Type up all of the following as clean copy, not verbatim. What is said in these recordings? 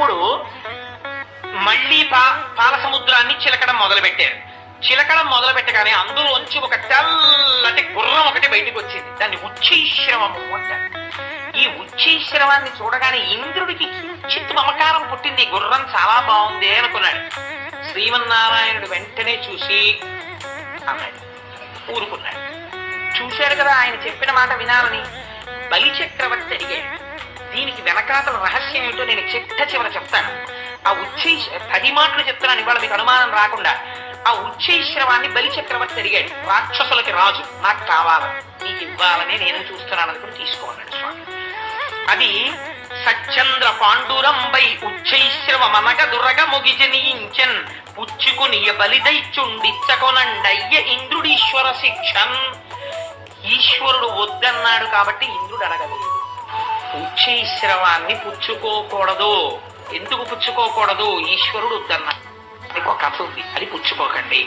అప్పుడు మళ్ళీ పాల సముద్రాన్ని చిలకడం మొదలుపెట్టారు. చిలకడం మొదలు పెట్టగానే అందులోంచి ఒక తెల్లటి గుర్రం ఒకటి బయటకు వచ్చింది. దాన్ని ఉచ్చైశ్రవము అంటారు. ఈ ఉచ్చైశ్రవాన్ని చూడగానే ఇంద్రుడికి కించిత్ మమకారం పుట్టింది. గుర్రం చాలా బాగుంది అనుకున్నాడు. శ్రీమన్నారాయణుడు వెంటనే చూసి అన్నాడు, ఊరుకున్నాడు. చూశాడు కదా ఆయన చెప్పిన మాట వినాలని. బలి చక్రవర్తి అడిగాడు. దీనికి వెనకాతల రహస్యం ఏమిటో నేను చివర చెప్తాను. ఆ 10 మాటలు చెప్తున్నాను ఇవాళ, మీకు అనుమానం రాకుండా. ఆ ఉచ్చైశ్రవాన్ని బలి చక్రవర్తి అడిగాడు. రాక్షసులకి రాజు, నాకు కావాలని, నీకు ఇవ్వాలని నేను చూస్తున్నాను అనుకుని తీసుకోన్నాడు స్వామి. అది సచ్చంద్ర పాండురంబై ఉచ్చైశ్రవమనగ దురగ ముగిజనీయించన్ పుచ్చుకునియ బలిదైచుండిచ్చకొనండయ్య ఇంద్రుడీశ్వర శిక్షన్. ఈశ్వరుడు వద్దన్నాడు కాబట్టి ఇంద్రుడు అడగలేదు. ఉచ్చైశ్రవాన్ని పుచ్చుకోకూడదు. ఎందుకు పుచ్చుకోకూడదు? ఈశ్వరుడు వద్దన్నాడు. ఒక కథ ఉంది, అది పుచ్చుకోకండి.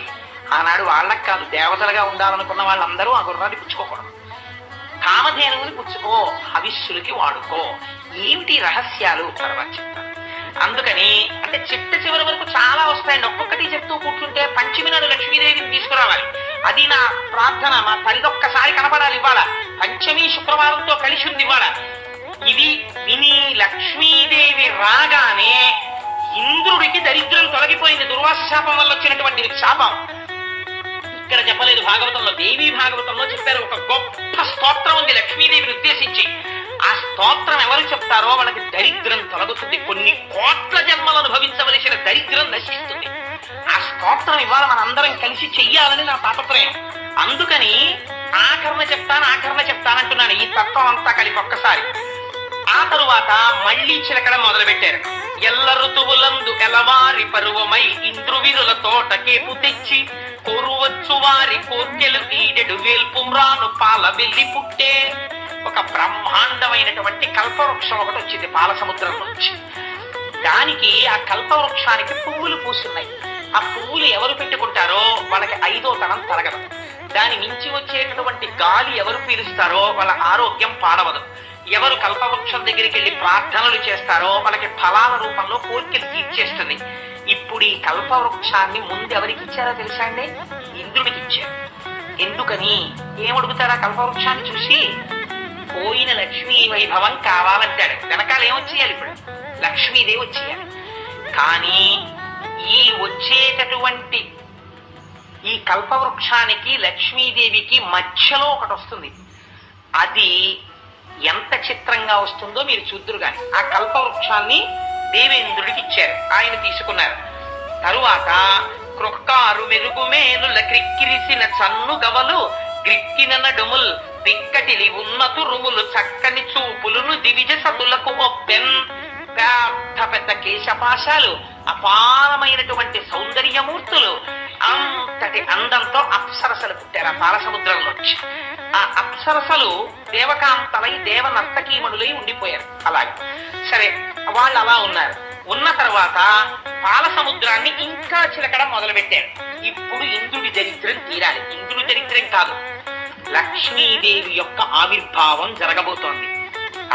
ఆనాడు వాళ్ళకి కాదు, దేవతలుగా ఉండాలనుకున్న వాళ్ళందరూ ఆ గుర్రాన్ని పుచ్చుకోకూడదు. కామధేనువుని పుచ్చుకో, హవిస్సులకి వాడుకో. ఏమిటి రహస్యాలు తర్వాత చెప్తాను. అందుకని అంటే చివరి వరకు చాలా వస్తాయండి. ఒక్కొక్కటి చెప్తూ కూర్చుంటే పంచమి నాడు లక్ష్మీదేవిని తీసుకురావాలి. అది నా ప్రార్థన. మా తల్లి ఒక్కసారి కనపడాలి ఇవాళ. పంచమి శుక్రవారంతో కలిసి ఉంది ఇవాళ. ఇది విని లక్ష్మీదేవి రాగానే ఇంద్రుడికి దరిద్రం తొలగిపోయింది. దుర్వాస శాపం వల్ల వచ్చినటువంటి శాపం ఇక్కడ చెప్పలేదు. భాగవతంలో, దేవీ భాగవతంలో చెప్పారు. ఒక గొప్ప స్తోత్రం ఉంది లక్ష్మీదేవిని ఉద్దేశించి. ఆ స్తోత్రం ఎవరు చెప్తారో వాళ్ళకి దరిద్రం తొలగుతుంది. కొన్ని కోట్ల జన్మలు అనుభవించవలసిన దరిద్రం నశిస్తుంది. ఆ స్తోత్రం ఇవాళ మనందరం కలిసి చెయ్యాలని నా తాపత్రయం. అందుకని ఆకరణ చెప్తానంటున్నాను. ఈ తత్వం అంతా కలిపి ఒక్కసారి. ఆ తరువాత మళ్లీ చిలకడం మొదలు పెట్టారు. ఎల్ల ఋతువులందు ఎలవారి పరువమై ఇంద్రువిరుల తోటకేపు తెచ్చి కోరువచ్చు వారి కోర్కెలు ఈడెడు వేల్పుమ్రాను పాల వెళ్ళి పుట్టే. ఒక బ్రహ్మాండమైనటువంటి కల్పవృక్షం ఒకటి వచ్చింది పాల సముద్రం నుంచి. దానికి ఆ కల్పవృక్షానికి పువ్వులు పూస్తున్నాయి. ఆ పువ్వులు ఎవరు పెట్టుకుంటారో వాళ్ళకి 5వ తనం తరగదు. దాని నుంచి వచ్చేటటువంటి గాలి ఎవరు పీలుస్తారో వాళ్ళ ఆరోగ్యం పాడవదు. ఎవరు కల్పవృక్షం దగ్గరికి వెళ్ళి ప్రార్థనలు చేస్తారో వాళ్ళకి ఫలాల రూపంలో కోరికలు తీర్చేస్తుంది. ఇప్పుడు ఈ కల్పవృక్షాన్ని ముందు ఎవరికి ఇచ్చారో తెలుసా అండి? ఇంద్రుడికి ఇచ్చారు. ఎందుకని? ఏమడుగుతారా కల్పవృక్షాన్ని చూసి? పోయిన లక్ష్మీ వైభవం కావాలంటాడు. వెనకాల ఏమొచ్చేయాలి? ఇప్పుడు లక్ష్మీదేవి వచ్చేయాలి. కానీ ఈ వచ్చేటటువంటి ఈ కల్పవృక్షానికి లక్ష్మీదేవికి మధ్యలో ఒకటి వస్తుంది. అది ఎంత చిత్రంగా వస్తుందో మీరు చూద్దురు గాని. ఆ కల్పవృక్షాన్ని దేవేంద్రుడికి ఇచ్చారు. ఆయన తీసుకున్నారు. తరువాత క్రొక్కారు మెరుగుమేనుల క్రిక్కిరిసిన చన్ను గవలు గ్రిక్కిన నడుముల్ పిక్కటిలి ఉన్నతు రుములు చక్కని చూపులును దివిజ సతులకు ఒప్పెన్. పెద్ద పెద్ద కేశపాశాలు, అపారమైనటువంటి సౌందర్యమూర్తులు, అంతటి అందంతో అప్సరసలు పుట్టారు ఆ పాల సముద్రంలోంచి. ఆ అప్సరసలు దేవకాంతలై దేవనర్తకీమణులై ఉండిపోయారు. అలాగే సరే, వాళ్ళు అలా ఉన్నారు. ఉన్న తర్వాత పాల సముద్రాన్ని ఇంకా చిలకడం మొదలు పెట్టారు. ఇప్పుడు ఇంద్రుడి దరిద్రం తీరాలి. ఇంద్రుడి దరిద్రం కాదు, లక్ష్మీదేవి యొక్క ఆవిర్భావం జరగబోతోంది.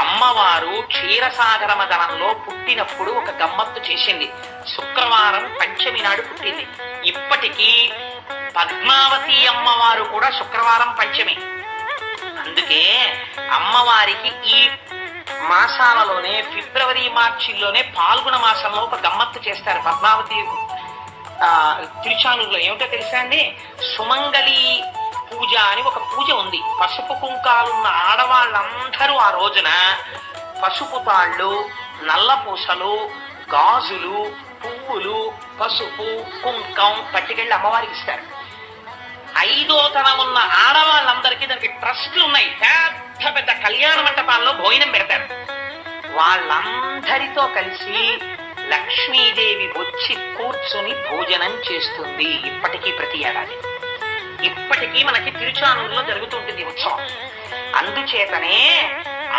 అమ్మవారు క్షీరసాగర మదనంలో పుట్టినప్పుడు ఒక గమ్మత్తు చేసింది. శుక్రవారం పంచమి నాడు పుట్టింది. ఇప్పటికీ పద్మావతి అమ్మవారు కూడా శుక్రవారం పంచమి. అందుకే అమ్మవారికి ఈ మాసాలలోనే ఫిబ్రవరి మార్చిల్లోనే పాల్గొన మాసంలో ఒక గమ్మత్తు చేస్తారు. పద్మావతి తిరుచానూరులో ఏమిటో తెలుసా అండి? సుమంగళి పూజ అని ఒక పూజ ఉంది. పసుపు కుంకాలున్న ఆడవాళ్ళందరూ ఆ రోజున పసుపు తాళ్ళు, నల్ల పూసలు, గాజులు, పువ్వులు, పసుపు, కుంకం పట్టుకెళ్ళి అమ్మవారికి ఇస్తారు. 5వ తరం ఉన్న ఆడవాళ్ళందరికీ దానికి ట్రస్ట్లు ఉన్నాయి. పెద్ద పెద్ద కళ్యాణ మంటపాల్లో భోజనం పెడతారు. వాళ్ళందరితో కలిసి లక్ష్మీదేవి వచ్చి కూర్చుని భోజనం చేస్తుంది. ఇప్పటికీ ప్రతి ఏడాది ఇప్పటికీ మనకి తిరుచానూరులో జరుగుతుంటుంది ఉత్సవం. అందుచేతనే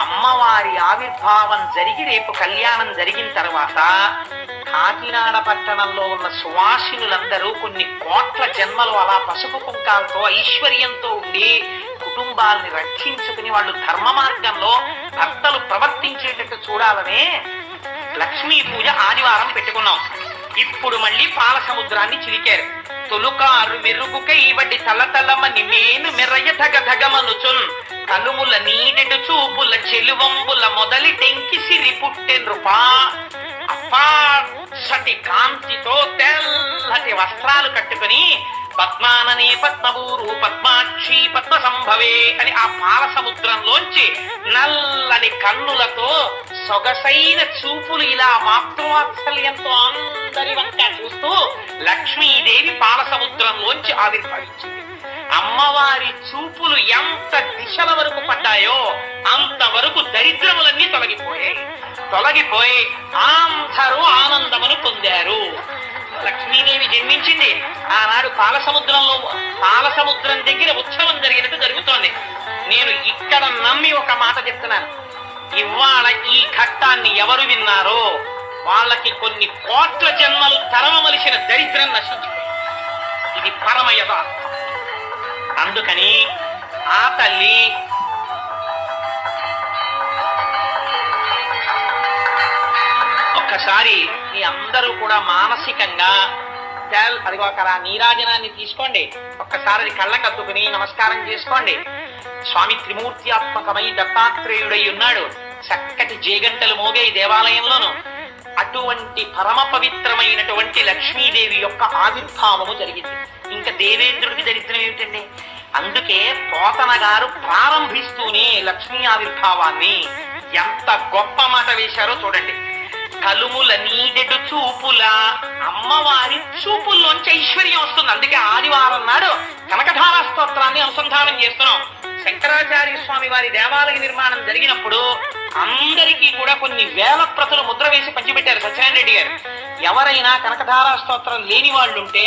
అమ్మవారి ఆవిర్భావం జరిగి రేపు కళ్యాణం జరిగిన తర్వాత కాకినాడ పట్టణంలో ఉన్న సువాసినులందరూ కొన్ని కోట్ల జన్మలు అలా పసుపు కుంకాలతో ఐశ్వర్యంతో ఉండి కుటుంబాలని రక్షించుకుని వాళ్ళు ధర్మ మార్గంలో భర్తలు ప్రవర్తించేటట్టు చూడాలనే లక్ష్మీ పూజ ఆదివారం పెట్టుకున్నాం. ఇప్పుడు మళ్ళీ పాల సముద్రాన్ని చిలికారు. తొలుకారు మెరుగుకై వడ్డి తలతలమని మేను మెరయ ధగ ధగమనుచున్ కలుముల నీడెడు చూపుల చెలువంబుల మొదలి టెంకి సిరి పుట్టెన్రుపా. అపాసటి కాంతితో తెల్లటి వస్త్రాలు కట్టుకుని పద్మాననే పద్మభూరు పద్మాక్షి పద్మ సంభవే అని ఆ పాల సముద్రంలోంచి నల్లని కన్నులతో సొగసైన చూపులు ఇలా మాతృవాత్సల్యంతో అందరి వంక చూస్తూ లక్ష్మీదేవి పాల సముద్రంలోంచి ఆవిర్భవించింది. అమ్మవారి చూపులు ఎంత దిశల వరకు పడ్డాయో అంతవరకు దరిద్రములన్నీ తొలగిపోయి అందరూ ఆనందమును పొందారు. లక్ష్మీదేవి జన్మించింది. ఆనాడు పాల సముద్రం దగ్గర ఉత్సవం జరిగినట్టు జరుగుతోంది. నేను ఇక్కడ నమ్మి ఒక మాట చెప్తున్నాను. ఇవాళ ఈ ఘట్టాన్ని ఎవరు విన్నారో వాళ్ళకి కొన్ని కోట్ల జన్మలు తరమవలసిన దరిద్రం నశించిపోయింది. ఇది పరమ యథార్థం. అందుకని ఆ తల్లి ఒక్కసారి మీ అందరూ కూడా మానసికంగా అదిగో అక్కడ నీరాజనాన్ని తీసుకోండి. ఒక్కసారి అది కళ్ళకద్దుకుని నమస్కారం చేసుకోండి. స్వామి త్రిమూర్త్యాత్మకమై దత్తాత్రేయుడై ఉన్నాడు. చక్కటి జేగంటలు మోగే ఈ దేవాలయంలోను అటువంటి పరమ పవిత్రమైనటువంటి లక్ష్మీదేవి యొక్క ఆవిర్భావము జరిగింది. ఇంకా దేవేంద్రుడికి దరిద్రం ఏమిటండి? అందుకే పోతన గారు ప్రారంభిస్తూనే లక్ష్మీ ఆవిర్భావాన్ని ఎంత గొప్ప మాట వేశారో చూడండి. కలుముల నీడెడు చూపుల, అమ్మవారి చూపుల్లోంచి ఐశ్వర్యం వస్తుంది. అందుకే ఆదివారం నాడు కనకధారా స్తోత్రాన్ని అనుసంధానం చేస్తున్నాం. శంకరాచార్య స్వామి వారి దేవాలయ నిర్మాణం జరిగినప్పుడు అందరికీ కూడా కొన్ని వేల ప్రతులు ముద్ర వేసి పంచిపెట్టారు సత్యనారాయణ రెడ్డి గారు. ఎవరైనా కనకధారా స్తోత్రం లేని వాళ్ళుంటే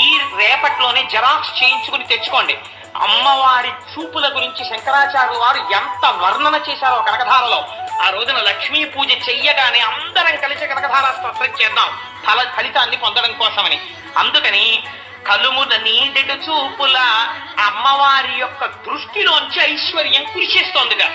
ఈ రేపట్లోనే జెరాక్స్ చేయించుకుని తెచ్చుకోండి. అమ్మవారి చూపుల గురించి శంకరాచార్యుల వారు ఎంత వర్ణన చేశారో కనకధారలో. ఆ రోజున లక్ష్మీ పూజ చెయ్యగానే అందరం కలిసి కనకధారా స్తోత్రం చేద్దాం ఫలితాన్ని పొందడం కోసమని. అందుకని కలుముల నీడెడు చూపుల, అమ్మవారి యొక్క దృష్టిలోంచి ఐశ్వర్యం కురిచేస్తోందిగా.